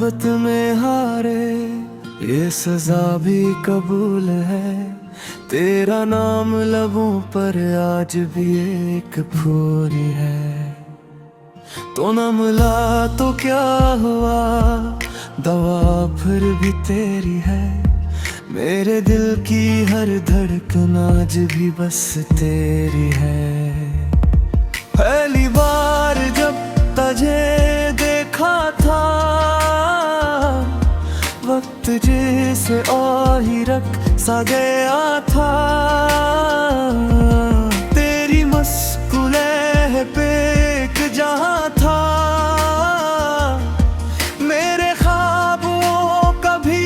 मोहब्बत में हारे ये सजा भी कबूल है। तेरा नाम लबों पर आज भी एक फूल है। तो न मिला तो क्या हुआ, दवा फिर भी तेरी है। मेरे दिल की हर धड़कन आज भी बस तेरी है। पहली बार जब तुझे देखा था, वक्त जैसे ही रख सा गया था। तेरी मुस्कुराहट पे एक जहां था, मेरे ख्वाबों का भी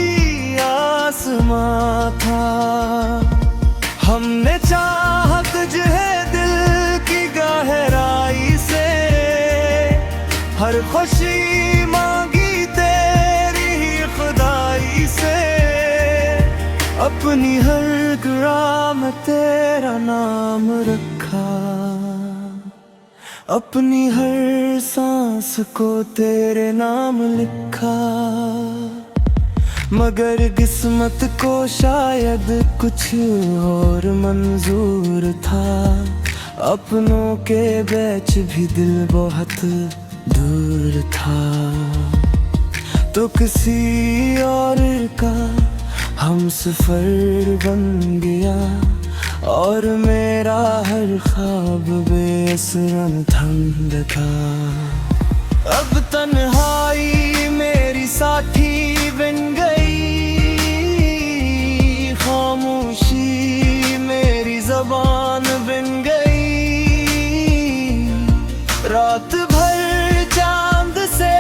आसमां था। हमने चाहा तुझे दिल की गहराई से, हर खुशी मांगी तेरी ही खुदाई से। अपनी हर गिरा में तेरा नाम रखा, अपनी हर सांस को तेरे नाम लिखा। मगर किस्मत को शायद कुछ और मंजूर था। अपनों के बीच भी दिल बहुत दूर था। तो किसी और का हम सफर बन गया, और मेरा हर ख्वाब बेसुरन थम था। अब तन्हाई मेरी साथी बन गई, खामोशी मेरी ज़बान बन गई। रात भर चांद से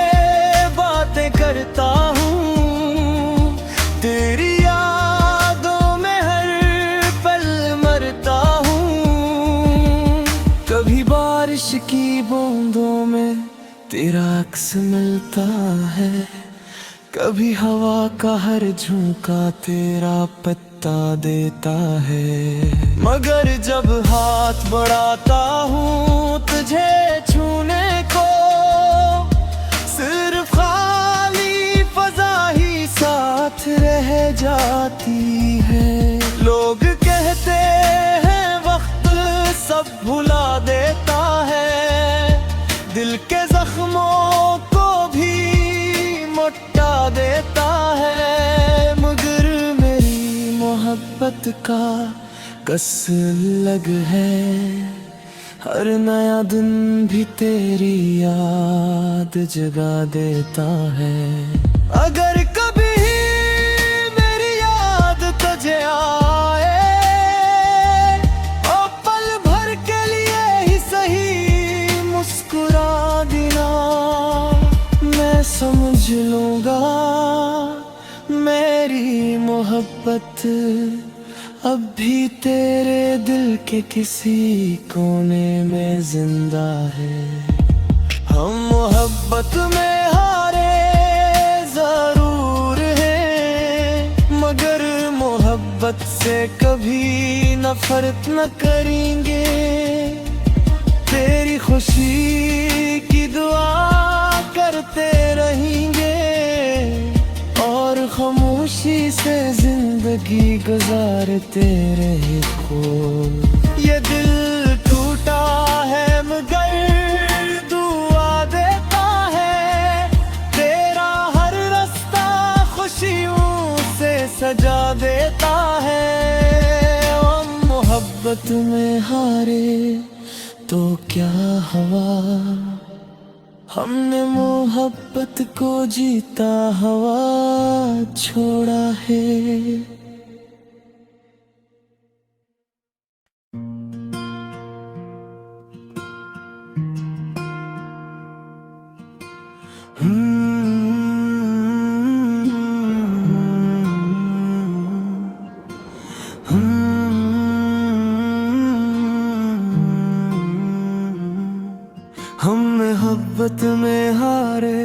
बातें करता हूँ, तेरी यादों में हर पल मरता हूँ। कभी बारिश की बूंदों में तेरा अक्स मिलता है, कभी हवा का हर झोंका तेरा पत्ता देता है। मगर जब हाथ बढ़ाता हूँ तुझे छूने को, सिर्फ खाली फजा ही साथ रह जाती है। लोग कहते हैं वक्त सब भुला देता है, दिल के जख्मों को भी मोटा देता है। मगर मेरी मोहब्बत का कस अलग है, हर नया दिन भी तेरी याद जगा देता है। अगर कभी मेरी याद तुझे आए, और पल भर के लिए ही सही मुस्कुरा देना, मैं समझ लूंगा मेरी मोहब्बत अब भी तेरे दिल के किसी कोने में जिंदा है। हम मोहब्बत में हारे जरूर हैं, मगर मोहब्बत से कभी नफरत न करेंगे। तेरी खुशी की दुआ करते रहेंगे, और खामोशी से जिंदगी गुजारते रहे को। ये दिल टूटा है मगर दुआ देता है, तेरा हर रास्ता खुशियों से सजा देता है। हम मोहब्बत में हारे तो क्या हुआ, हमने मोहब्बत को जीता हवा छोड़ा है। हम मोहब्बत में हारे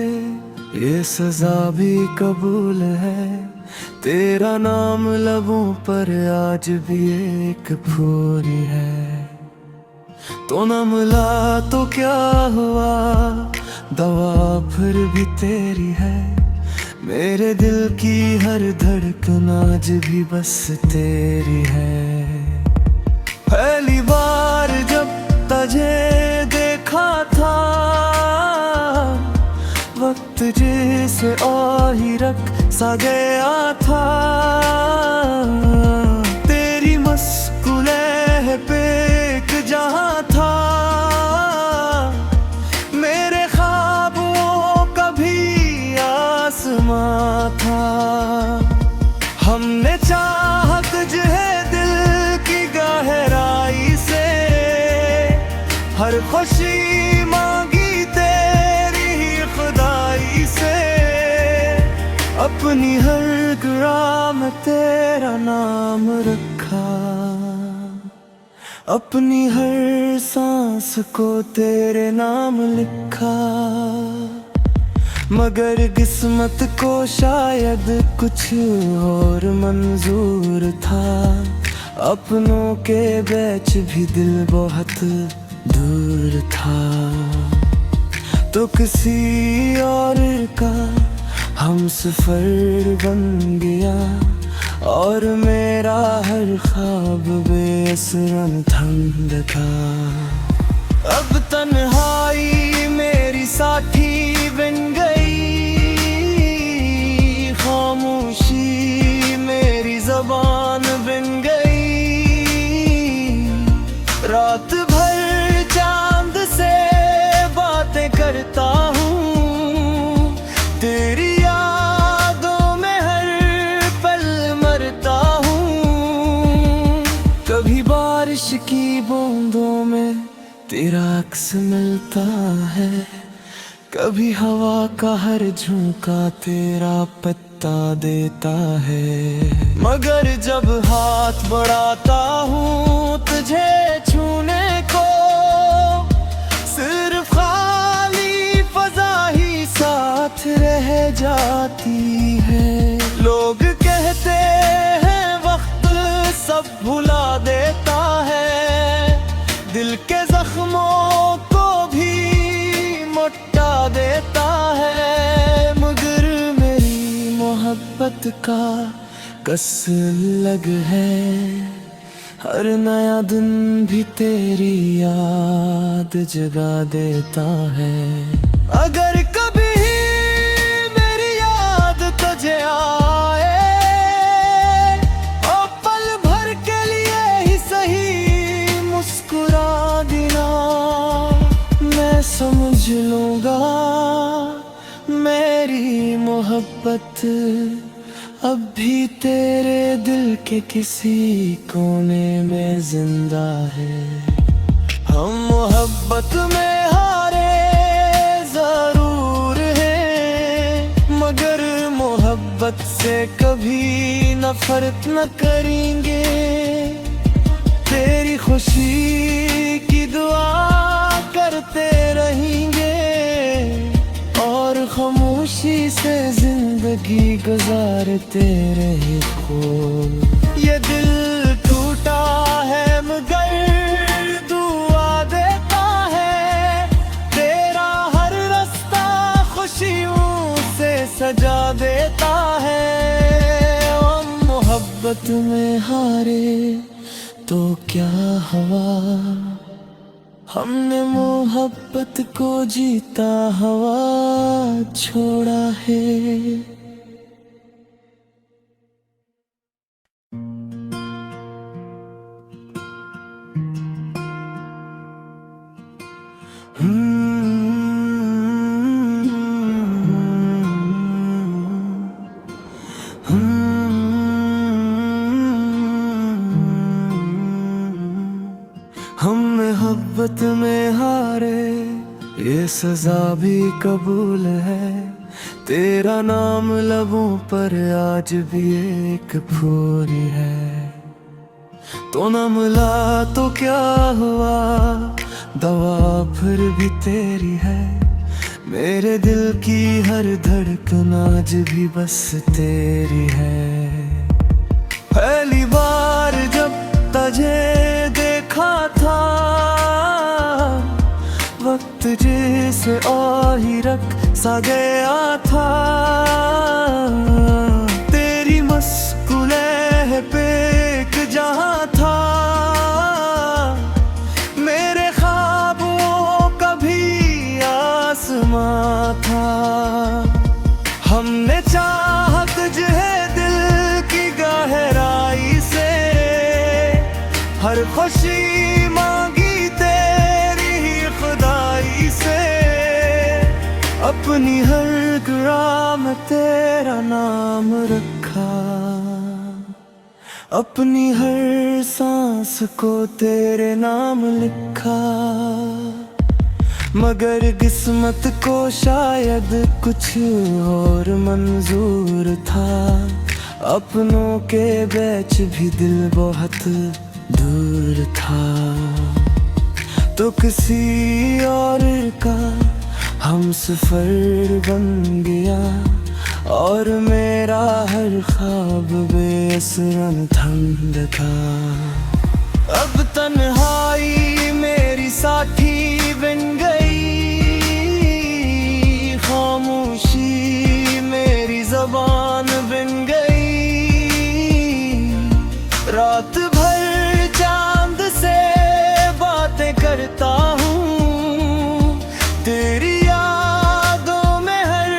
ये सजा भी कबूल है। तेरा नाम लबों पर आज भी एक फूल है। तो न मिला तो क्या हुआ, दवा फिर भी तेरी है। मेरे दिल की हर धड़कन आज भी बस तेरी है। पहली बार जब तुझे देखा था, वक्त जैसे आहिरक सा गया था। तेरी मुस्कुराहट पे एक जहां था, मेरे ख्वाबों का भी आसमां था। हमने चाहत जो है दिल की गहराई से, हर खुशी मांगी तेरी ही खुदाई से। अपनी हर दुआ में तेरा नाम रखा, अपनी हर सांस को तेरे नाम लिखा। मगर किस्मत को शायद कुछ और मंजूर था। अपनों के बीच भी दिल बहुत दूर था। तो किसी और का हम सफर बन गया, और मेरा हर ख्वाब बेअसरन थम था। अब तन्हाई मेरी साथी बन गई, खामोशी मेरी ज़बान बन गई। रात भर चांद से बातें करता हूँ, तेरी यादों में हर पल मरता हूँ। कभी बारिश की बूंदों में तेरा अक्स मिलता है, कभी हवा का हर झोंका तेरा पत्ता देता है। मगर जब हाथ बढ़ाता हूँ तुझे छूने को, सिर्फ खाली फजा ही साथ रह जाती है। लोग कहते हैं वक्त सब भुला देता है, दिल के जख्मों को भी मोटा देता है। मगर मेरी मोहब्बत का कस लग है, हर नया दिन भी तेरी याद जगा देता है। अगर कभी मेरी याद तुझे आए, और पल भर के लिए ही सही मुस्कुरा देना, मैं समझ लूंगा मेरी मोहब्बत अब भी तेरे दिल के किसी कोने में जिंदा है। हम मोहब्बत में हारे जरूर हैं, मगर मोहब्बत से कभी नफरत न करेंगे। तेरी खुशी की दुआ करते रहेंगे, और खामोशी से जिंदगी गुजारते रहे खूब। ये दिल टूटा है मगर दुआ देता है, तेरा हर रास्ता खुशियों से सजा देता है। हम मोहब्बत में हारे तो क्या हुआ, हमने मोहब्बत को जीता हुआ छोड़ा है। हम मोहब्बत में हारे, ये सजा भी कबूल है। तेरा नाम लबों पर आज भी एक फूल है। तो न मिला तो क्या हुआ, दवा फिर भी तेरी है। मेरे दिल की हर धड़कन आज भी बस तेरी है। पहली बार जब तुझे देखा था, वक्त जिसे और ही रख सा गया था, तेरी मस्कुले पे एक जहां था। मेरे ख्वाबों का भी आसमां था। हमने चाहा तुझे दिल की गहराई से, हर खुशी मांगी तेरी ही खुदाई से। अपनी हर दुआ में तेरा नाम रखा, अपनी हर सांस को तेरे नाम लिखा। मगर किस्मत को शायद कुछ और मंजूर था। अपनों के बीच भी दिल बहुत दूर था, तो किसी और का हम सफर बन गया, और मेरा हर ख्वाब बेअसरन थम था। अब तन्हाई मेरी साथी बन गई, खामोशी मेरी ज़बान बन गई। रात भर चांद से बातें करता हूँ, तेरी यादों में हर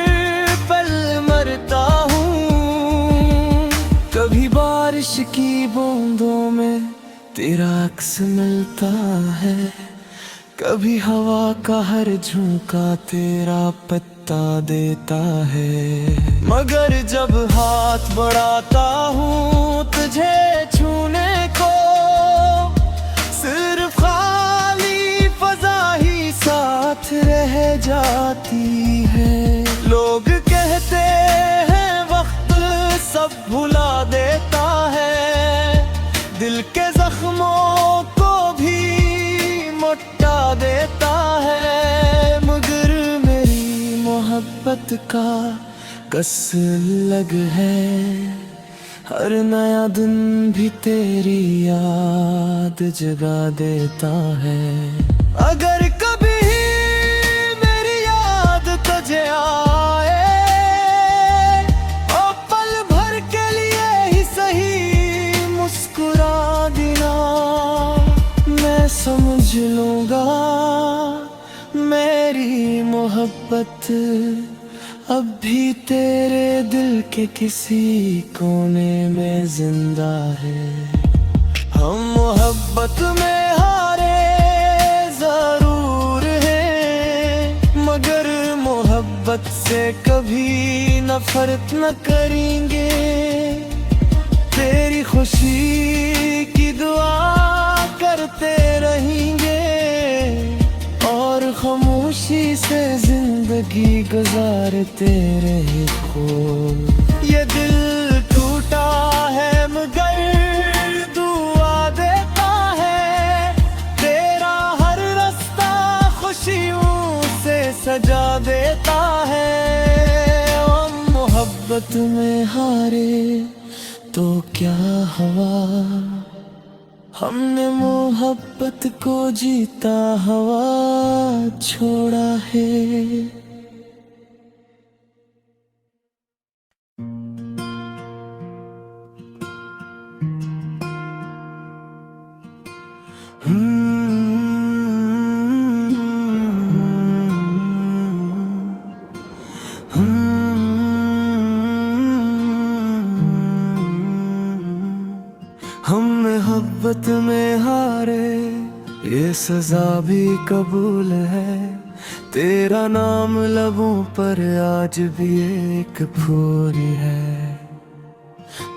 पल मरता हूँ। कभी बारिश की बूंदों में तेरा अक्स मिलता है, कभी हवा का हर झोंका तेरा पत्ता देता है। मगर जब हाथ बढ़ाता हूँ तुझे छूने को, सिर्फ खाली फजा ही साथ रह जाती है। लोग कहते हैं वक्त सब भुला देता है, दिल के जख्मों को भी मोटा देता है। मगर मेरी मोहब्बत का कस लग है, हर नया दिन भी तेरी याद जगा देता है। अगर कभी मेरी याद तुझे आए, और पल भर के लिए ही सही मुस्कुरा देना, मैं समझ लूंगा मेरी मोहब्बत अब भी तेरे दिल के किसी कोने में जिंदा है। हम मोहब्बत में हारे जरूर हैं, मगर मोहब्बत से कभी नफरत न करेंगे। तेरी खुशी की दुआ करते रहेंगे, और खामोशी से जिंदगी गुजारते रहे खो। ये दिल टूटा है मगर दुआ देता है, तेरा हर रास्ता खुशियों से सजा देता है। हम मोहब्बत में हारे तो क्या हुआ, हमने मोहब्बत को जीता हुआ छोड़ा है। हम मोहब्बत में हारे, ये सजा भी कबूल है। तेरा नाम लबों पर आज भी एक फूल है।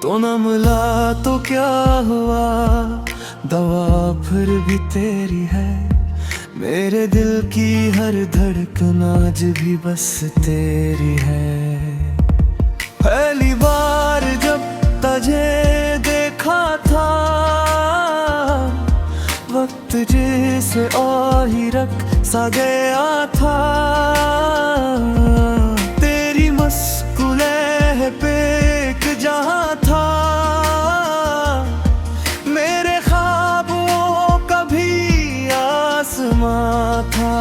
तो न मिला तो क्या हुआ, दवा फिर भी तेरी है। मेरे दिल की हर धड़कन आज भी बस तेरी है। पहली बार जब तुझे देखा था, वक्त जिसे और ही रख सा गया था। तेरी मस्कुले पे एक जहां था, मेरे ख्वाबों का भी आसमां था।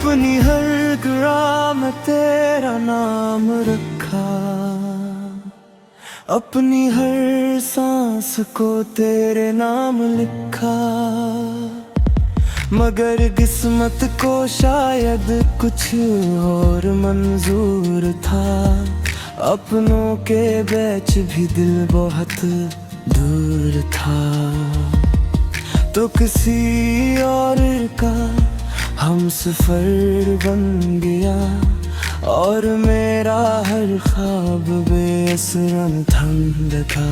अपनी हर ग़ुरा में तेरा नाम रखा, अपनी हर सांस को तेरे नाम लिखा। मगर किस्मत को शायद कुछ और मंजूर था, अपनों के बीच भी दिल बहुत दूर था। तो किसी और का हम सफर बन गया, और मेरा हर ख्वाब बेअसरन थम था।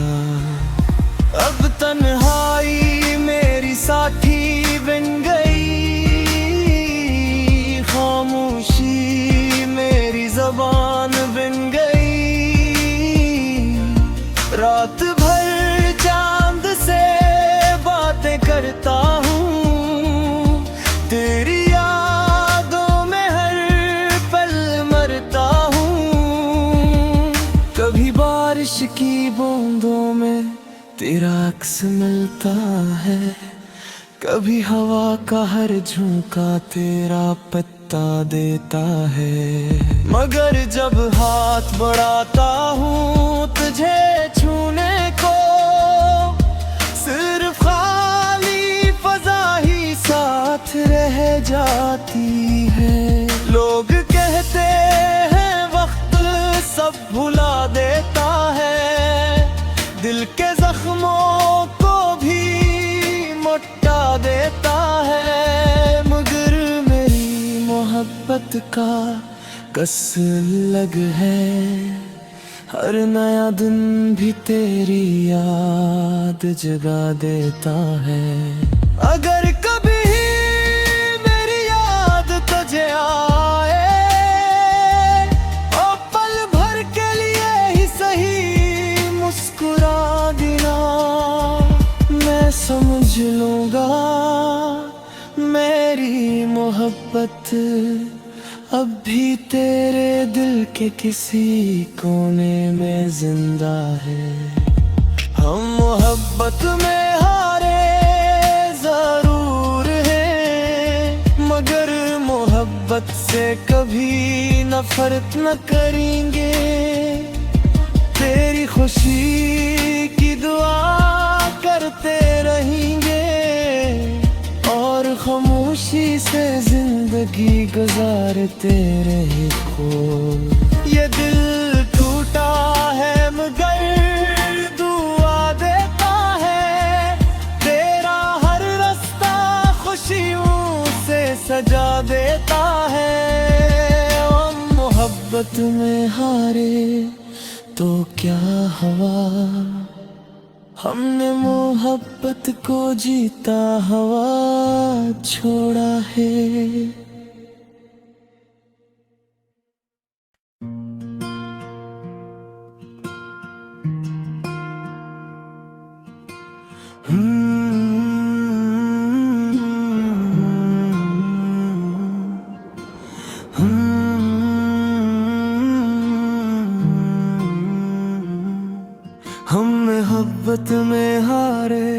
अब तन्हाई मेरी साथी बन गई, खामोशी मेरी ज़बान बन गई। रात भर चांद से बातें करता हूँ, तेरी यादों में हर पल मरता हूँ। कभी बारिश की बूंदों में तेरा अक्स मिलता है, कभी हवा का हर झोंका तेरा पत्ता देता है। मगर जब हाथ बढ़ाता हूँ तुझे छूने को, सिर्फ खाली फजा ही साथ रह जाती है। लोग कहते हैं वक्त सब भुला देता है, दिल के जख्मों को भी मोटा देता है। मगर मेरी मोहब्बत का कस अलग है, हर नया दिन भी तेरी याद जगा देता है। अगर कभी मेरी याद तुझे आए, और पल भर के लिए ही सही मुस्कुरा देना, मैं समझ लूँगा मेरी मोहब्बत अब भी तेरे दिल के किसी कोने में जिंदा है। हम मोहब्बत में हारे जरूर हैं, मगर मोहब्बत से कभी नफरत न करेंगे। तेरी खुशी की दुआ करते रहेंगे, और खामोशी से जिंदगी गुजारते रहे खो। ये दिल टूटा है मगर दुआ देता है, तेरा हर रास्ता खुशियों से सजा देता है। हम मोहब्बत में हारे तो क्या हुआ, हमने मोहब्बत को जीता हुआ छोड़ा है। हम मोहब्बत में हारे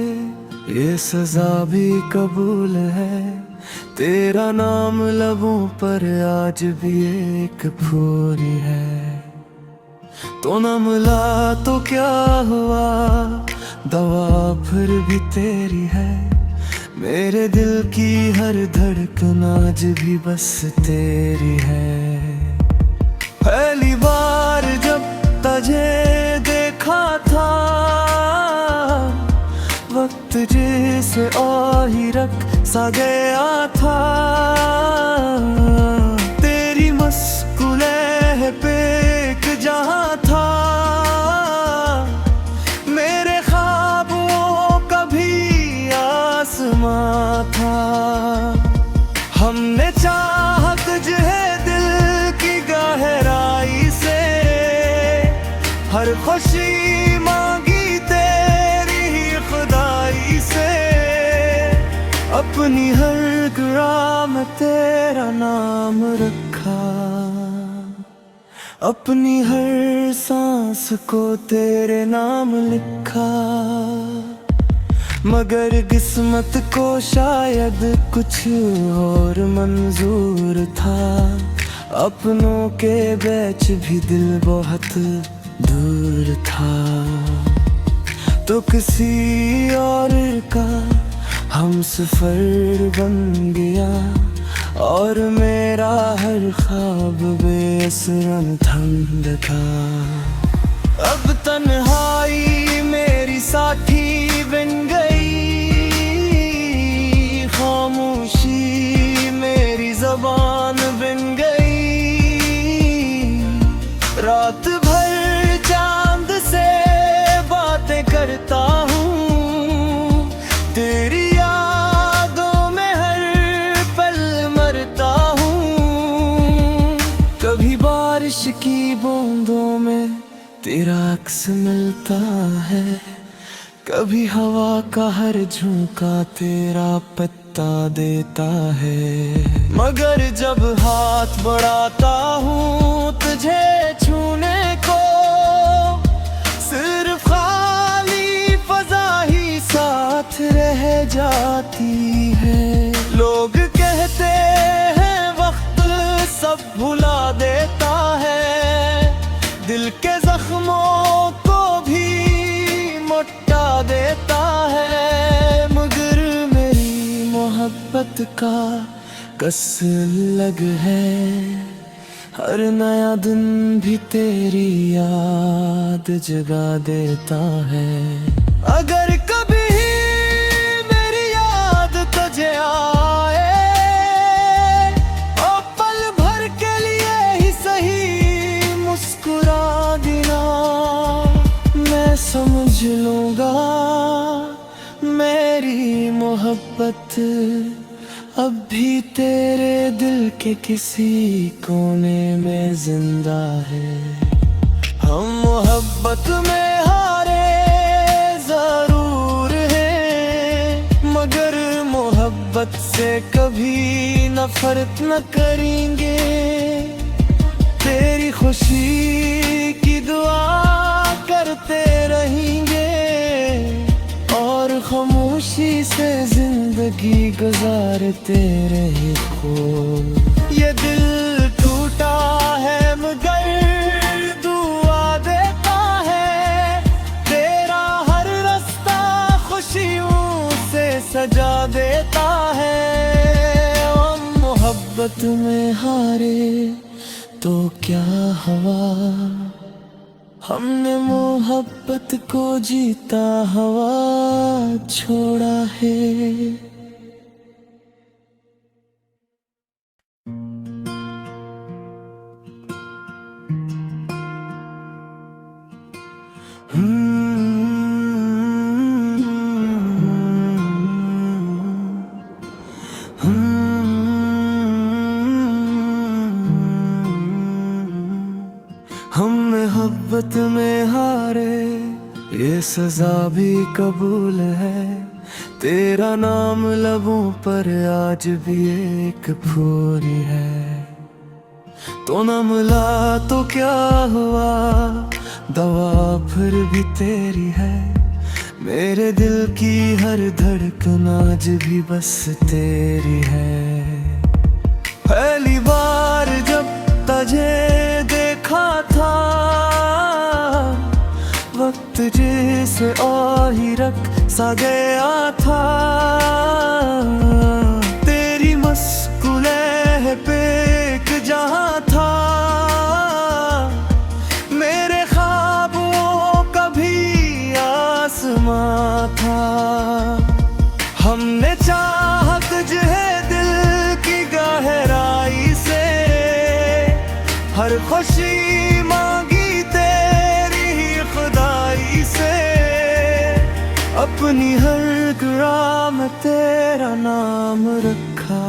ये सजा भी कबूल है, तेरा नाम लबों पर आज भी एक फूल है। तो न मिला तो क्या हुआ, दवा फिर भी तेरी है। मेरे दिल की हर धड़कन आज भी बस तेरी है। पहली बार जब तुझे देखा था, वक्त जैसे ही रख सा गया था। तेरी मुस्कुराहट पे एक जहां था, मेरे ख्वाबों का भी आसमां था। हमने चाहा तुझे दिल की गहराई से, हर खुशी मांगी तेरी ही खुदाई से। अपनी हर ग़ुरा में तेरा नाम रखा, अपनी हर सांस को तेरे नाम लिखा। मगर किस्मत को शायद कुछ और मंजूर था। अपनों के बीच भी दिल बहुत दूर था, तो किसी और का हम सफर बन गया, और मेरा हर ख्वाब बेअसरन थम था। अब तन्हाई मेरी साथी बन गई, खामोशी मेरी ज़बान बन गई। रात भर चांद से बातें करता हूँ, तेरी यादों में हर पल मरता हूँ। कभी बारिश की बूंदों में तेरा अक्स मिलता है, कभी हवा का हर झोंका तेरा पत्ता देता है। मगर जब हाथ बढ़ाता हूँ तुझे छूने को, सिर्फ खाली फजा ही साथ रह जाती है। लोग कहते हैं वक्त सब भुला देता है, दिल के जख्मों को भी मोटा देता है। मगर मेरी मोहब्बत का कस लग है, हर नया दिन भी तेरी याद जगा देता है। अगर कभी मेरी याद तुझे आए, और पल भर के लिए ही सही मुस्कुरा देना, मैं समझ लूंगा मेरी मोहब्बत अब भी तेरे दिल के किसी कोने में जिंदा है। हम मोहब्बत में हारे जरूर हैं, मगर मोहब्बत से कभी नफरत न करेंगे। तेरी खुशी की दुआ करते रहेंगे, और खामोशी से जिंदगी गुजारते रहे को। ये दिल टूटा है मगर दुआ देता है, तेरा हर रास्ता खुशियों से सजा देता है। हम मोहब्बत में हारे तो क्या हुआ, हमने मोहब्बत को जीता हुआ छोड़ा है। हम मोहब्बत में हारे, ये सजा भी कबूल है। तेरा नाम लबों पर आज भी एक फूल है। तो न मिला तो क्या हुआ, दवा फिर भी तेरी है। मेरे दिल की हर धड़कन आज भी बस तेरी है। पहली बार जब तुझे देखा था, वक्त जैसे ही रख सा गया था। तेरी मुस्कुराहट पे एक जहां था, मेरे ख्वाबों का भी आसमां था। हमने चाहा तुझे दिल की गहराई से, हर खुशी मांगी तेरी ही खुदाई से। अपनी हर दुआ में तेरा नाम रखा,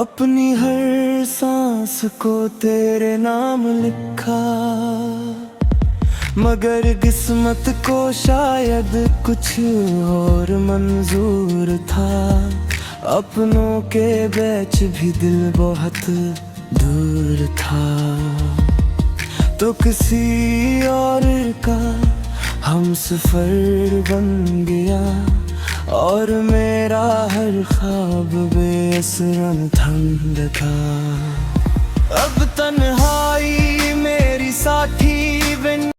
अपनी हर सांस को तेरे नाम लिखा। मगर किस्मत को शायद कुछ और मंजूर था। अपनों के बीच भी दिल बहुत दूर था, तो किसी और का हम सफर बन गया और मेरा हर ख्वाब बेअसरन ठंड था। अब तन्हाई मेरी साथी बन